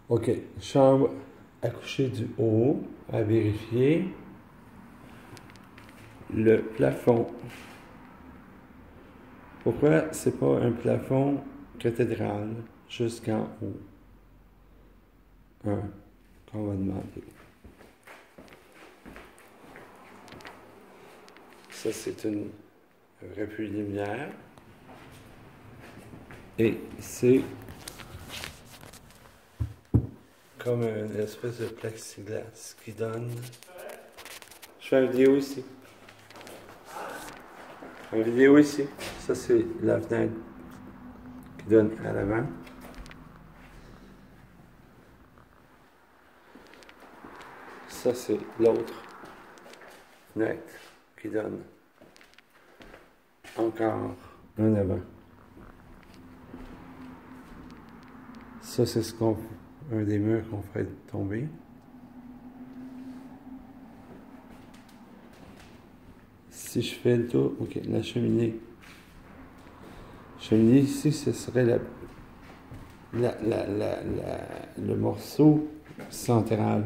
OK. Chambre à coucher du haut, à vérifier. Le plafond. Pourquoi c'est pas un plafond cathédrale jusqu'en haut? Qu'on va demander. Ça, c'est un refus de lumière. Et c'est comme une espèce de plexiglas qui donne... Je fais une vidéo ici. Une vidéo ici. Ça, c'est la fenêtre qui donne à l'avant. Ça, c'est l'autre fenêtre qui donne encore un avant. Ça, c'est un des murs qu'on ferait tomber. Si je fais le tour, ok, la cheminée. Cheminée ici, ce serait le morceau central.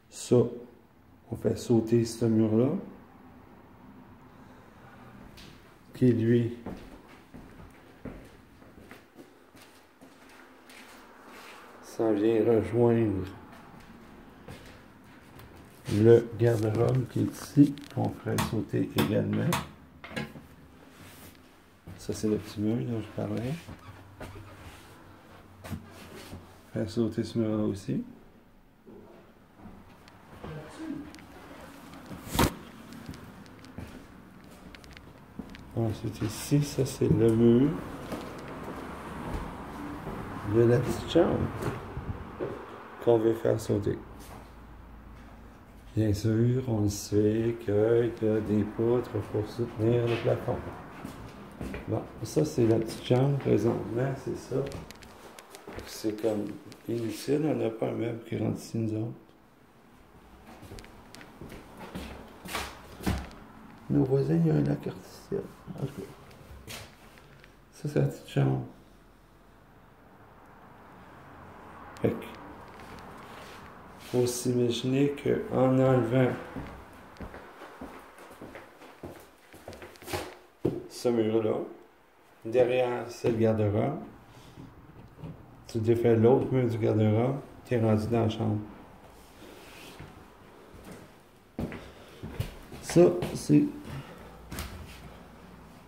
Ça, on fait sauter ce mur-là, qui lui s'en vient rejoindre le garde-robe qui est ici, qu'on ferait sauter également. Ça, c'est le petit mur dont je parlais. Faire sauter ce mur-là aussi. Ensuite, ici, ça, c'est le mur de la petite chambre qu'on veut faire sauter. Bien sûr, on sait qu'il y a des poutres pour soutenir le plafond. Bon, ça, c'est la petite chambre présentement, c'est ça. C'est comme inutile, on n'a pas un meuble qui rentre ici, nous autres. Nos voisins, il y a un lac artificiel. Ok. Ça, c'est la petite chambre. Fait que, faut s'imaginer qu'en enlevant ce mur-là, derrière, c'est le garde-robe. Tu défais l'autre mur du garde-robe, tu es rendu dans la chambre. Ça, c'est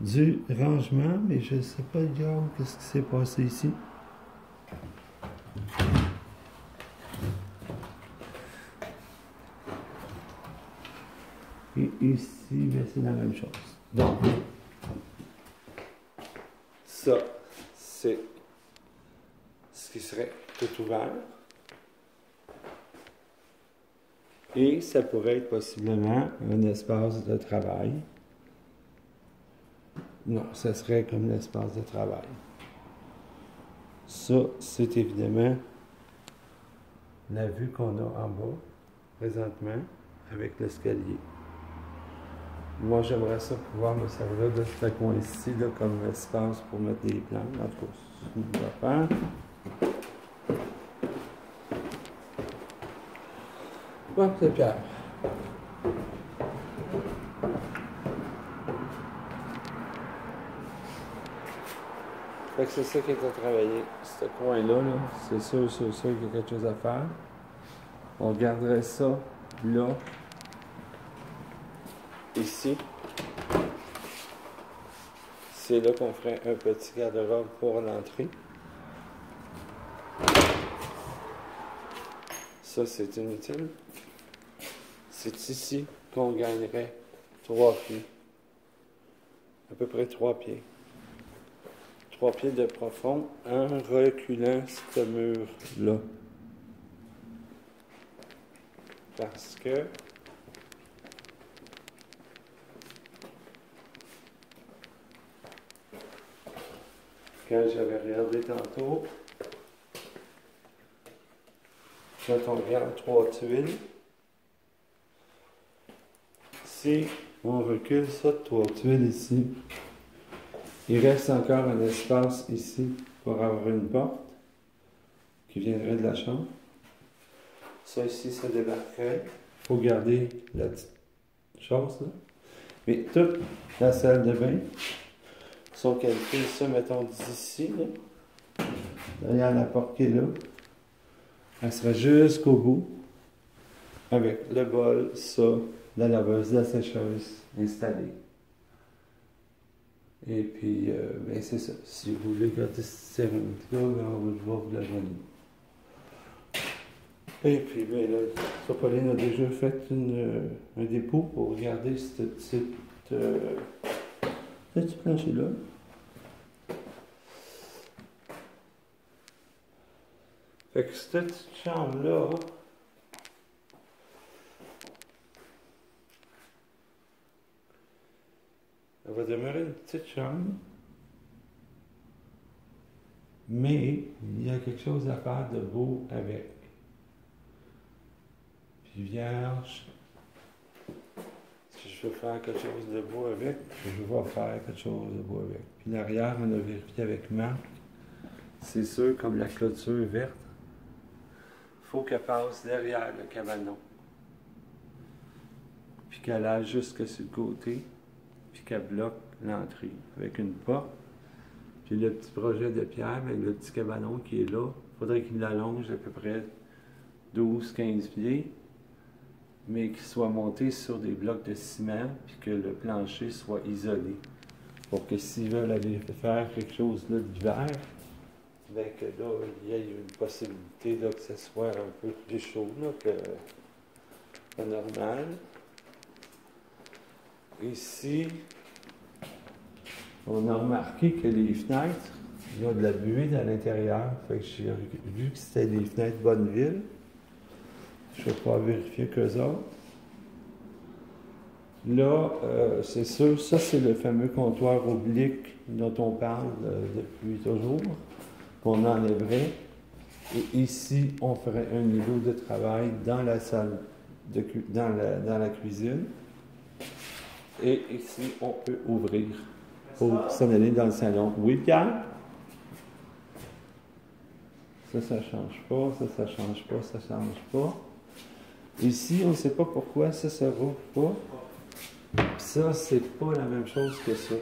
du rangement, mais je ne sais pas, Guillaume, qu'est-ce qui s'est passé ici. Et ici, ben, c'est la même chose. Donc, ça, c'est ce qui serait tout ouvert. Et ça pourrait être possiblement un espace de travail. Non, ça serait comme l'espace de travail. Ça, c'est évidemment la vue qu'on a en bas, présentement, avec l'escalier. Moi, j'aimerais ça pouvoir me servir de ce coin-ci comme espace pour mettre des plantes. En tout cas, c'est ce qu'on va faire. Bon, c'est Pierre. Fait que c'est ça qui est à travailler. Ce coin-là, -là, c'est sûr qu'il y a quelque chose à faire. On garderait ça là, ici. C'est là qu'on ferait un petit garde-robe pour l'entrée. Ça, c'est inutile. C'est ici qu'on gagnerait 3 pieds. À peu près 3 pieds. 3 pieds de profond en reculant ce mur-là. Parce que quand j'avais regardé tantôt, quand on regarde 3 tuiles, si on recule ça de 3 tuiles ici, il reste encore un espace ici pour avoir une porte qui viendrait de la chambre. Ça ici, ça débarquerait. Il faut garder la petite chose là. Mais toute la salle de bain sont calquées, ça, mettons, d'ici, là, derrière la porte qui est là. Elle sera jusqu'au bout, avec le bol, ça, la laveuse, la sécheuse installée. Et puis, ben c'est ça. Si vous voulez garder cette céramique-là, ben, on va vous la donner. Et puis, ben là, Pauline a déjà fait un dépôt pour garder ce petit plancher-là. Fait que cette petite chambre-là, elle va demeurer une petite chambre, mais il y a quelque chose à faire de beau avec. Puis vierge, si je veux faire quelque chose de beau avec, je vais faire quelque chose de beau avec. Puis l'arrière, on a vérifié avec Marc, c'est sûr, comme la clôture verte, il faut qu'elle passe derrière le cabanon. Puis qu'elle aille jusque sur le côté, puis qu'elle bloque l'entrée avec une porte. Puis le petit projet de pierre avec le petit cabanon qui est là, il faudrait qu'il l'allonge à peu près 12-15 pieds, mais qu'il soit monté sur des blocs de ciment, puis que le plancher soit isolé. Pour que s'ils veulent aller faire quelque chose là d'hiver, bien que là, il y ait une possibilité là, que ce soit un peu plus chaud là, que normal. Ici, on a remarqué que les fenêtres, il y a de la buée à l'intérieur. Fait que j'ai vu que c'était des fenêtres Bonneville. Je vais pouvoir vérifier qu'eux autres. Là, c'est sûr, ça c'est le fameux comptoir oblique dont on parle depuis toujours, qu'on enlèverait. Et ici, on ferait un niveau de travail dans la salle, dans la cuisine. Et ici, on peut ouvrir pour s'en aller dans le salon. Oui, Pierre? Ça change pas, ça change pas, ça change pas. Ici, on ne sait pas pourquoi ça rouvre pas. Puis ça, c'est pas la même chose que ça.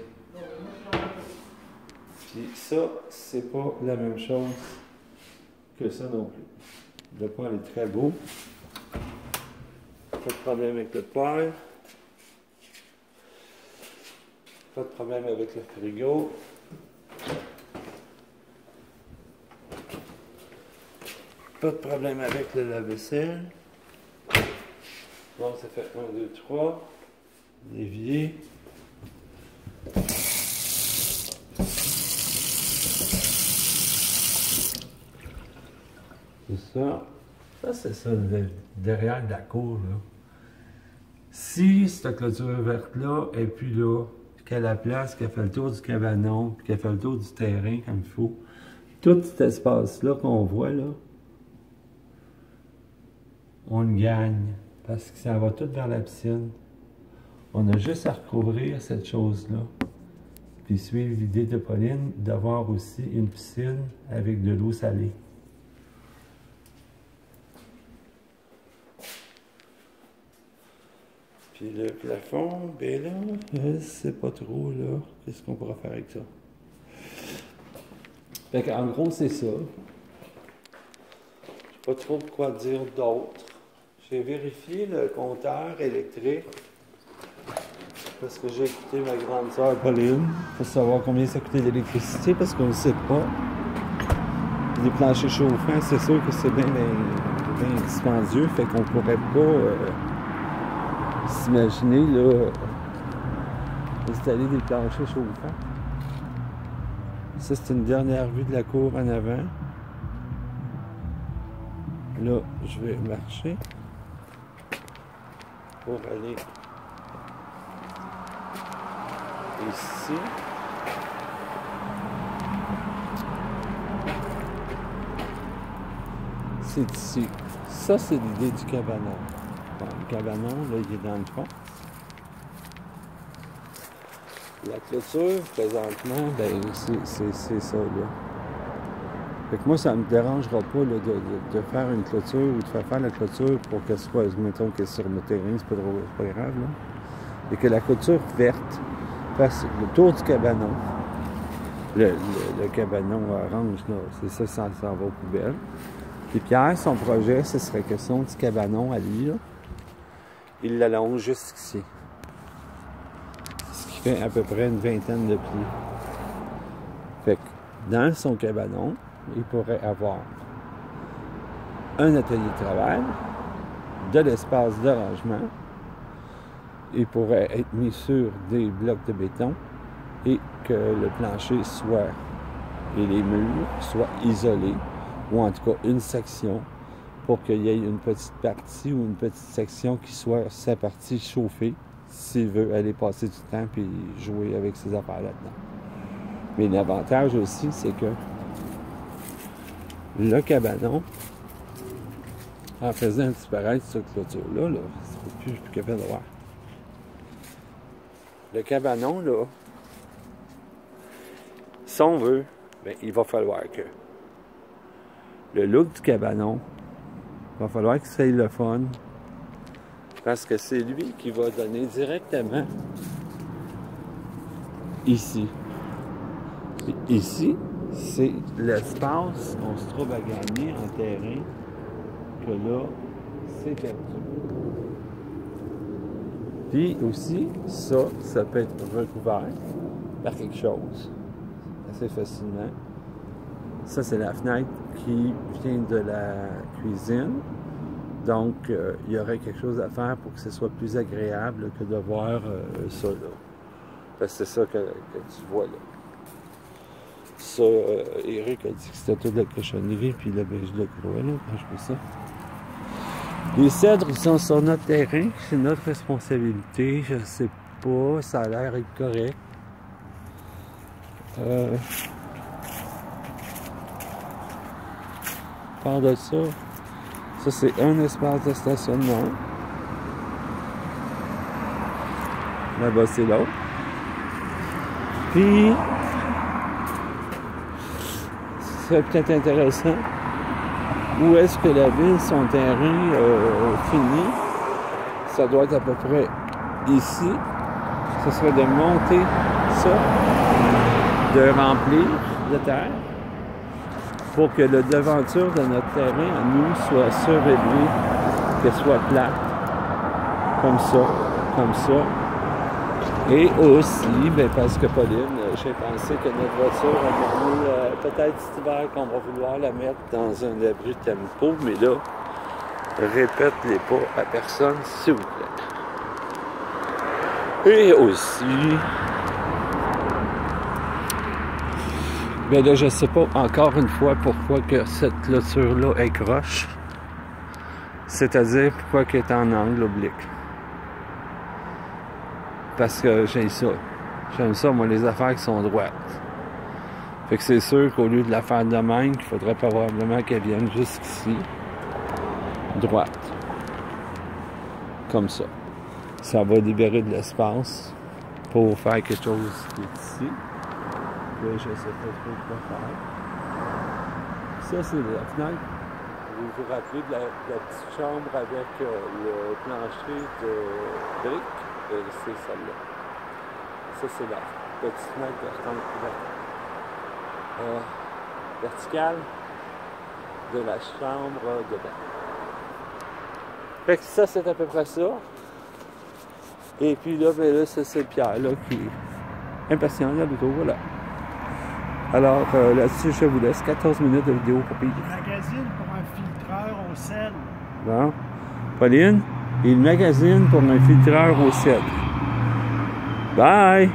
Puis ça, c'est pas la même chose que ça non plus. Le poêle est très beau. Pas de problème avec le poêle. Pas de problème avec le frigo. Pas de problème avec le lave-vaisselle. Bon, ça fait 1, 2, 3. L'évier. C'est ça. Ça, c'est ça, derrière de la cour, là. Si cette clôture verte-là est plus là, qu'elle a la place, qu'elle fait le tour du cabanon, puis qu'elle fait le tour du terrain comme il faut, tout cet espace-là qu'on voit, là, on le gagne, parce que ça va tout vers la piscine. On a juste à recouvrir cette chose-là, puis suivre l'idée de Pauline d'avoir aussi une piscine avec de l'eau salée. Puis le plafond, ben là, je sais pas trop, là, qu'est-ce qu'on pourra faire avec ça. Fait qu'en gros, c'est ça. Je sais pas trop quoi dire d'autre. J'ai vérifié le compteur électrique, parce que j'ai écouté ma grande sœur Pauline, pour savoir combien ça coûtait l'électricité, parce qu'on ne sait pas. Les planchers chauffants, c'est sûr que c'est bien dispendieux, fait qu'on pourrait pas... s'imaginer, là, installer des planchers chauffants. Ça, c'est une dernière vue de la cour en avant. Là, je vais marcher pour aller ici. C'est ici. Ça, c'est l'idée du cabanon. Bon, le cabanon, là, il est dans le fond. La clôture, présentement, ben, c'est ça, là. Fait que moi, ça ne me dérangera pas là, de faire une clôture ou de faire la clôture pour qu'elle soit, mettons qu'elle est sur le terrain, c'est pas grave, là. Et que la clôture verte fasse le tour du cabanon. Le cabanon orange, là, c'est ça, ça va aux poubelles. Puis Pierre, son projet, ce serait que son petit cabanon à lui, là, il l'allonge jusqu'ici. Ce qui fait à peu près une vingtaine de pieds. Fait que dans son cabanon, il pourrait avoir un atelier de travail, de l'espace de rangement, il pourrait être mis sur des blocs de béton et que le plancher soit, et les murs soient isolés, ou en tout cas une section, pour qu'il y ait une petite partie ou une petite section qui soit sa partie chauffée, s'il veut aller passer du temps et jouer avec ses affaires là-dedans. Mais l'avantage aussi, c'est que le cabanon, en faisant disparaître cette clôture-là, là, je suis plus capable de voir. Le cabanon, là, si on veut, bien, il va falloir que le look du cabanon, il va falloir que ça ait le fun, parce que c'est lui qui va donner directement ici. Et ici, c'est l'espace qu'on se trouve à gagner en terrain, que là, c'est perdu. Puis aussi, ça peut être recouvert par quelque chose, assez facilement. Ça, c'est la fenêtre qui vient de la cuisine. Donc, il y aurait quelque chose à faire pour que ce soit plus agréable que de voir ça là. Parce que c'est ça que tu vois là. Ça, Eric a dit que c'était toute la cochonnerie, puis là, ben, je le crois là, quand je fais ça. Les cèdres sont sur notre terrain, c'est notre responsabilité, je sais pas, ça a l'air être correct. Par de ça c'est un espace de stationnement. Là-bas c'est l'autre. Puis c'est peut-être intéressant. Où est-ce que la ville, son terrain finit? Ça doit être à peu près ici. Ce serait de monter ça, de remplir de terre, pour que la devanture de notre terrain, à nous, soit surélevée, qu'elle soit plate, comme ça. Et aussi, bien, parce que Pauline, j'ai pensé que notre voiture, peut-être cet hiver qu'on va vouloir la mettre dans un abri de tempo, mais là, répète-les pas à personne, s'il vous plaît. Et aussi, bien là, je sais pas encore une fois pourquoi que cette clôture-là est croche, c'est-à-dire pourquoi qu'elle est en angle oblique. Parce que j'ai ça. J'aime ça, moi, les affaires qui sont droites. Fait que c'est sûr qu'au lieu de la faire de même, il faudrait probablement qu'elle vienne jusqu'ici, droite. Comme ça. Ça va libérer de l'espace pour faire quelque chose qui est ici. Là, je sais pas trop quoi faire. Ça, c'est la fenêtre. Vous vous rappelez de la petite chambre avec le plancher de briques? C'est celle-là. Ça, c'est la petite fenêtre verticale de la chambre de bain. Fait que ça, c'est à peu près ça. Et puis là, ben là, c'est Pierre là, qui est impatient là, plutôt, voilà. Alors là-dessus, je vous laisse 14 minutes de vidéo pour payer. Magazine pour un filtreur au sel. Bon. Pauline, il magasine pour un filtreur au sel. Bye!